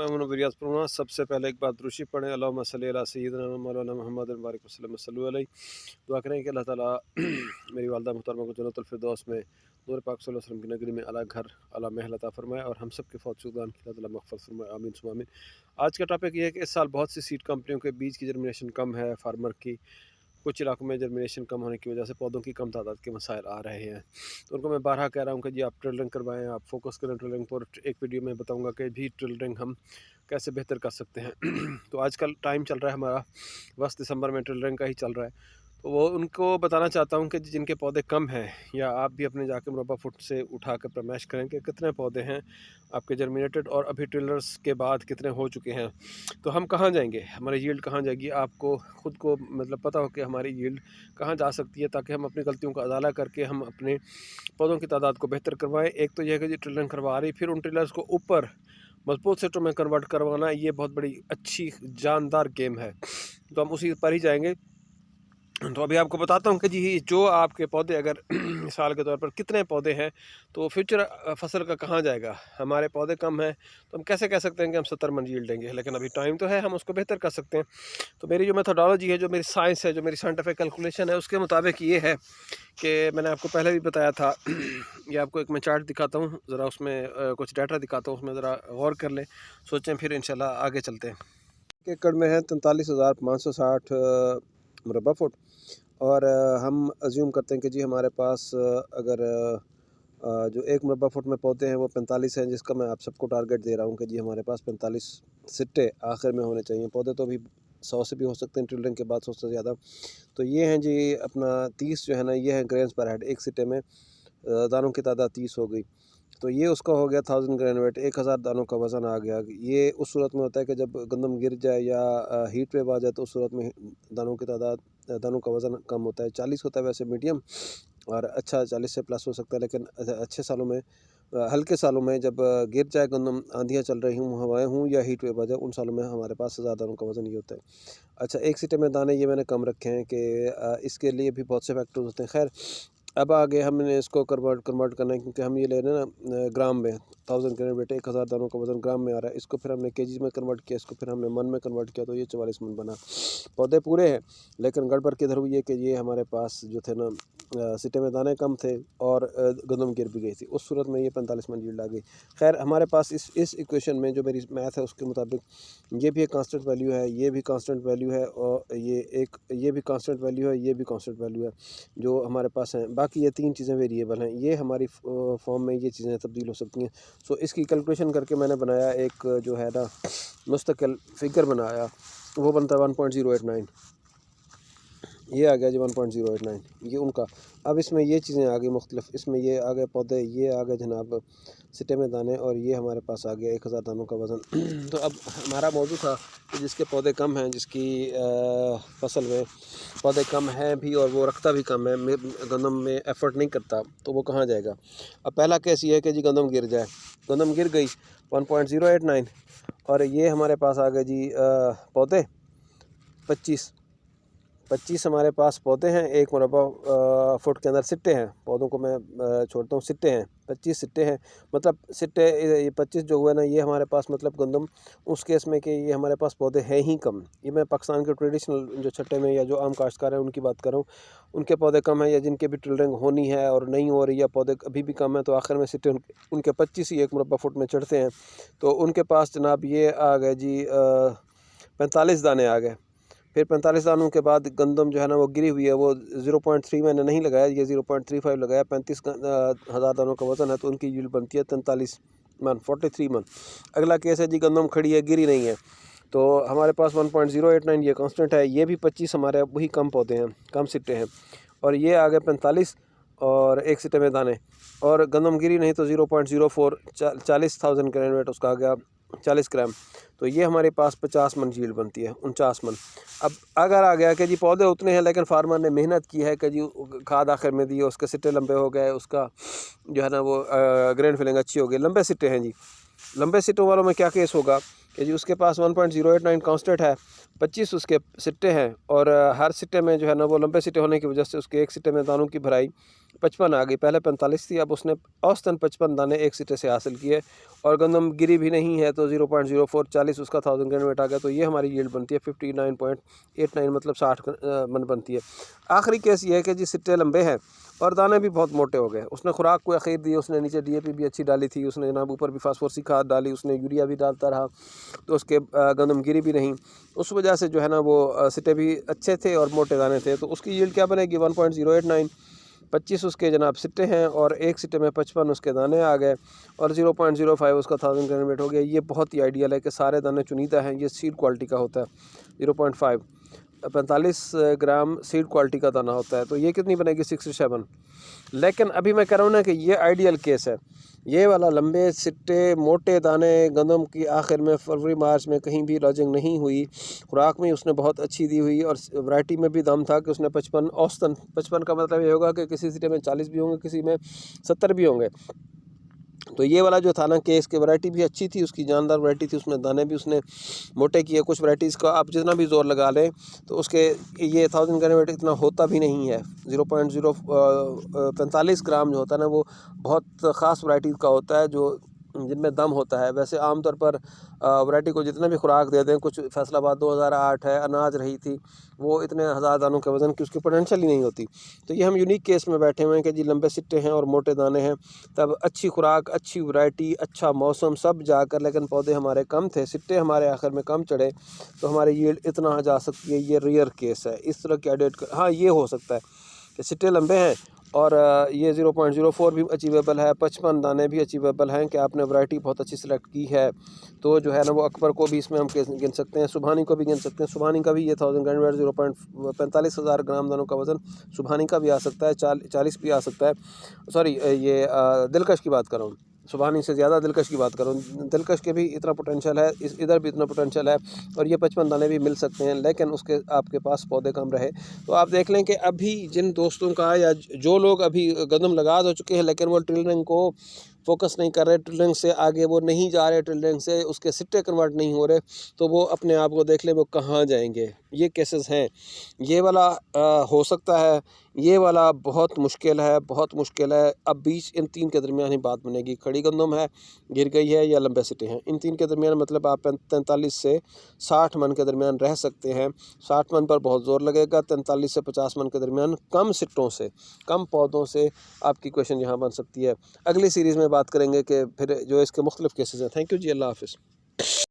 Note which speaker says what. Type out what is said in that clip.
Speaker 1: मैं हूं रियाज परमा। सबसे पहले एक बात रुशि पढ़ें, अल्लाहुम्मा सल्ली अला सय्यिदिना मौलाना मुहम्मद बारिक वसल्लम सल्लल्लाहु अलैहि। दुआ करें कि अल्लाह ताला मेरी वालदा मुहतरमा को जन्नतुल फिरदौस में नूर पाक सल्लल्लाहु अलैहि वसल्लम की नगरी में अला घर अला महल अता फरमाए और हम सब के फौत शुगदान की अल्लाह ताला मग़फ़िरत फरमाए, आमीन सुम्मा आमीन। आज का टॉपिक ये है कि इस साल बहुत सी सीड कंपनियों के बीज की जर्मिनेशन कम है। फार्मर की कुछ इलाकों में जर्मिनेशन कम होने की वजह से पौधों की कम तादाद के मसाइल आ रहे हैं। तो उनको मैं बारहा कह रहा हूँ कि जी आप ड्रिलिंग करवाएं, आप फोकस करें ड्रिलिंग पर। एक वीडियो में बताऊँगा कि भी ड्रिलिंग हम कैसे बेहतर कर सकते हैं। तो आजकल टाइम चल रहा है हमारा 10 दिसंबर में ड्रिलिंग का ही चल रहा है। तो वो उनको बताना चाहता हूँ कि जिनके पौधे कम हैं, या आप भी अपने जाके मुरब्बा फुट से उठा कर प्रमैश करें कि कितने पौधे हैं आपके जर्मिनेटेड और अभी ड्रिलर्स के बाद कितने हो चुके हैं। तो हम कहाँ जाएंगे, हमारी यील्ड कहाँ जाएगी, आपको खुद को मतलब पता हो कि हमारी यील्ड कहाँ जा सकती है, ताकि हम अपनी गलतियों का अदाला करके हम अपने पौधों की तादाद को बेहतर करवाएं। एक तो यह है कि जी ड्रिलिंग करवा रही, फिर उन ड्रिलर्स को ऊपर मजबूत सेटों में कन्वर्ट करवाना, ये बहुत बड़ी अच्छी जानदार गेम है। तो हम उसी पर ही जाएंगे। तो अभी आपको बताता हूँ कि जी जो आपके पौधे अगर मिसाल के तौर पर कितने पौधे हैं, तो फ्यूचर फसल का कहाँ जाएगा। हमारे पौधे कम हैं तो हम कैसे कह सकते हैं कि हम 70 मन यील्ड देंगे, लेकिन अभी टाइम तो है, हम उसको बेहतर कर सकते हैं। तो मेरी जो मेथोडोलॉजी है, जो मेरी साइंस है, जो मेरी साइंटिफिक कैलकुलेशन है, उसके मुताबिक ये है कि मैंने आपको पहले भी बताया था। ये आपको एक मैं चार्ट दिखाता हूँ, ज़रा उसमें कुछ डाटा दिखाता हूँ, उसमें ज़रा गौर कर लें, सोचें, फिर इंशाल्लाह आगे चलते हैं। एकड़ में है 43,560 मुरब्बा फुट। और हम अज्यूम करते हैं कि जी हमारे पास अगर जो एक मुरब्बा फुट में पौधे हैं वो 45 हैं, जिसका मैं आप सबको टारगेट दे रहा हूँ कि जी हमारे पास 45 सिट्टे आखिर में होने चाहिए। पौधे तो अभी 100 से भी हो सकते हैं, ड्रिलिंग के बाद 100 से ज़्यादा। तो ये हैं जी अपना 30 जो है ना, ये है ग्रेन्स पर हेड। एक सिट्टे में दानों की तादाद 30 हो गई, तो ये उसका हो गया 1000 ग्रेन वेट, 1000 दानों का वज़न आ गया। ये उस सूरत में होता है कि जब गंदम गिर जाए या हीट वेव आ जाए, तो उस सूरत में दानों की तादाद, दानों का वज़न कम होता है। 40 होता है वैसे मीडियम, और अच्छा 40 से प्लस हो सकता है। लेकिन अच्छे सालों में, हल्के सालों में, जब गिर जाए गंदम, आंधियाँ चल रही हों, हवाएँ हों या हीट वेव आ जाए, उन सालों में हमारे पास 1000 दानों का वज़न ये होता है। अच्छा, एक सिटे में दाने ये मैंने कम रखे हैं कि इसके लिए भी बहुत से फैक्टर्स होते हैं। खैर, अब आगे हमने इसको कन्वर्ट करना है, क्योंकि हम ये ले रहे हैं ना ग्राम में। 1000 ग्रेन वेट, 1000 दानों का वज़न ग्राम में आ रहा है। इसको फिर हमने केजी में कन्वर्ट किया, इसको फिर हमने मन में कन्वर्ट किया, तो ये 44 मन बना। पौधे पूरे हैं, लेकिन गड़बड़ किधर हुई है कि ये हमारे पास जो थे ना, सिटे में दाने कम थे और गंदम गिर भी गई थी। उस सूरत में ये 45 मन यील्ड आ गई। खैर, हमारे पास इस इक्वेशन में जो मेरी मैथ है उसके मुताबिक ये भी एक कांस्टेंट वैल्यू है, ये भी कांस्टेंट वैल्यू है, और ये भी कांस्टेंट वैल्यू है, ये भी कांस्टेंट वैल्यू है जो हमारे पास हैं। बाकी ये 3 चीज़ें वेरिएबल हैं। ये हमारी फॉर्म में ये चीज़ें तब्दील हो सकती हैं। सो इसकी कैलकुलेशन करके मैंने बनाया एक जो है ना मुस्तकिल फिगर बनाया, वो बनता है 1.089। ये आ गया जी 1.089, ये उनका। अब इसमें ये चीज़ें आ गई मुख्तलिफ, इसमें ये आ गए पौधे, ये आ गए जनाब सिटे में दाने, और ये हमारे पास आ गया 1000 दानों का वज़न। तो अब हमारा मौजू था कि जिसके पौधे कम हैं, जिसकी फसल में पौधे कम हैं भी और वो रखता भी कम है, गंदम में एफर्ट नहीं करता, तो वो कहाँ जाएगा। अब पहला केस ये है कि जी गंदम गिर जाए, गंदम गिर गई 1.089, और ये हमारे पास आ गए जी पौधे 25 हमारे पास पौधे हैं। एक मुरब्बा फुट के अंदर सिट्टे हैं। पौधों को मैं छोड़ता हूँ, सिट्टे हैं, 25 सिट्टे हैं। मतलब सिट्टे, ये 25 जो हुआ ना, ये हमारे पास मतलब गंदम उस केस में कि ये हमारे पास पौधे हैं ही कम। ये मैं पाकिस्तान के ट्रेडिशनल जो छट्टे में या जो आम काश्तकार हैं उनकी बात कर रहा हूँ, उनके पौधे कम हैं, या जिनके भी ड्रिलिंग होनी है और नहीं हो रही, या पौधे अभी भी कम है, तो आखिर में सिट्टे उनके 25 ही एक मुरब्बा फुट में चढ़ते हैं। तो उनके पास जनाब ये आ गए जी 45 दाने आ गए। फिर 45 दानों के बाद गंदम जो है ना वो गिरी हुई है, वो 0.3 मैंने नहीं लगाया, ये 0.35 लगाया। 35,000 दानों का वज़न है, तो उनकी यील्ड बनती है 43 मन, 43 मन। अगला केस है जी गंदम खड़ी है, गिरी नहीं है, तो हमारे पास 1.089 ये कांस्टेंट है। ये भी 25 हमारे वही कम पौधे हैं, कम सिट्टे हैं, और ये आ गए 45 और एक सिट्टे में दाने, और गंदम गिरी नहीं, तो 0.04 40,000 ग्रेन वेट उसका आ गया 40 ग्राम। तो ये हमारे पास 50 मन यील्ड बनती है, 49 मन। अब अगर आ गया कि जी पौधे उतने हैं, लेकिन फार्मर ने मेहनत की है कि जी खाद आखिर में दी, उसके सिट्टे लंबे हो गए, उसका जो है ना वो ग्रेन फिलिंग अच्छी हो गई, लंबे सिट्टे हैं जी। लंबे सिट्टों वालों में क्या केस होगा कि जी उसके पास 1.089 कांस्टेंट है, 25 उसके सिट्टे हैं, और हर सिट्टे में जो है ना वो लंबे सिट्टे होने की वजह से उसके एक सिट्टे में दानों की भराई 55 आ गई। पहले 45 थी, अब उसने औसतन 55 दाने एक सिटे से हासिल किए और गंदम गिरी भी नहीं है तो 0.04 40 उसका 1000 ग्रेन वेट आ गया। तो ये हमारी यील्ड बनती है 59.89 मतलब 60 मन बनती है। आखिरी केस ये है कि जी सिट्टे लंबे हैं और दाने भी बहुत मोटे हो गए। उसने खुराक को अखीर दी, उसने नीचे DAP भी अच्छी डाली थी, उसने जनाब ऊपर भी फास्फोरसी खाद डाली, उसने यूरिया भी डालता रहा, तो उसके गंदम गिरी भी नहीं। उस वजह से जो है ना वो सिट्टे भी अच्छे थे और मोटे दाने थे। तो उसकी यील्ड क्या बनेगी 1.089। 25 उसके जनाब सिट्टे हैं और एक सिट्टे में 55 उसके दाने आ गए और 0.05 उसका 1000 ग्रेन वेट हो गया। ये बहुत ही आइडियल है कि सारे दाने चुनीदा हैं। ये सीड क्वालिटी का होता है 0.5 45 ग्राम सीड क्वालिटी का दाना होता है। तो ये कितनी बनेगी 67। लेकिन अभी मैं कह रहा हूँ ना कि ये आइडियल केस है। ये वाला लंबे सिट्टे मोटे दाने गंदम की आखिर में फरवरी मार्च में कहीं भी लॉजिंग नहीं हुई। खुराक में उसने बहुत अच्छी दी हुई और वैरायटी में भी दम था कि उसने 55 औसतन 55 का मतलब ये होगा कि किसी सिटे में 40 भी होंगे, किसी में 70 भी होंगे। तो ये वाला जो था ना कि इसकी वैरायटी भी अच्छी थी, उसकी जानदार वैरायटी थी, उसमें दाने भी उसने मोटे किए। कुछ वैराइटीज़ का आप जितना भी जोर लगा लें तो उसके ये 1000 ग्राम वेट इतना होता भी नहीं है। 0.045 ग्राम जो होता है ना वो बहुत ख़ास वैराइटीज़ का होता है जो जिनमें दम होता है। वैसे आमतौर पर वैरायटी को जितना भी खुराक दे दें, कुछ फैसलाबाद 2008 है अनाज रही थी, वो इतने हज़ार दानों के वज़न की उसकी पोटेंशियल ही नहीं होती। तो ये हम यूनिक केस में बैठे हुए हैं कि जी लंबे सिट्टे हैं और मोटे दाने हैं, तब अच्छी खुराक, अच्छी वैरायटी, अच्छा मौसम सब जाकर लेकिन पौधे हमारे कम थे, सिट्टे हमारे आखिर में कम चढ़े तो हमारी यील्ड इतना जा सकती है। ये रेयर केस है। इस तरह के एडेट हाँ ये हो सकता है कि सिट्टे लंबे हैं और ये 0.04 भी अचीवेबल है, 55 दाने भी अचीवेबल हैं कि आपने वैरायटी बहुत अच्छी सेलेक्ट की है। तो जो है ना वो अकबर को भी इसमें हम गिन सकते हैं, सुबहानी को भी गिन सकते हैं। सुबहानी का भी ये 1000 ग्राम वेट 0.45,000 ग्राम दानों का वज़न सुबहानी का भी आ सकता है, 40 भी आ सकता है। सॉरी ये दिलकश की बात कर रहा हूँ, सुबहानी से ज़्यादा दिलकश की बात करूँ। दिलकश के भी इतना पोटेंशियल है, इधर भी इतना पोटेंशियल है और ये 55 दाने भी मिल सकते हैं, लेकिन उसके आपके पास पौधे कम रहे। तो आप देख लें कि अभी जिन दोस्तों का या जो लोग अभी गंदम लगा दो चुके हैं लेकिन वो टिलरिंग को फोकस नहीं कर रहे, टिलरिंग से आगे वो नहीं जा रहे, टिलरिंग से उसके सिट्टे कन्वर्ट नहीं हो रहे, तो वो अपने आप को देख लें वो कहाँ जाएंगे। ये केसेस हैं। ये वाला हो सकता है, ये वाला बहुत मुश्किल है, बहुत मुश्किल है। अब बीच इन तीन के दरमियान ही बात बनेगी। खड़ी गंदम है, गिर गई है, या लंबे सिटे हैं। इन तीन के दरमियान मतलब आप 43 से 60 मन के दरमियान रह सकते हैं। 60 मन पर बहुत ज़ोर लगेगा। 43 से 50 मन के दरमियान कम सिट्टों से, कम पौधों से आपकी क्वेश्चन यहाँ बन सकती है। अगली सीरीज़ में बात करेंगे कि फिर जो इसके मुख्तलिफ केसेस हैं। थैंक यू जी, अल्लाह हाफ़िज़।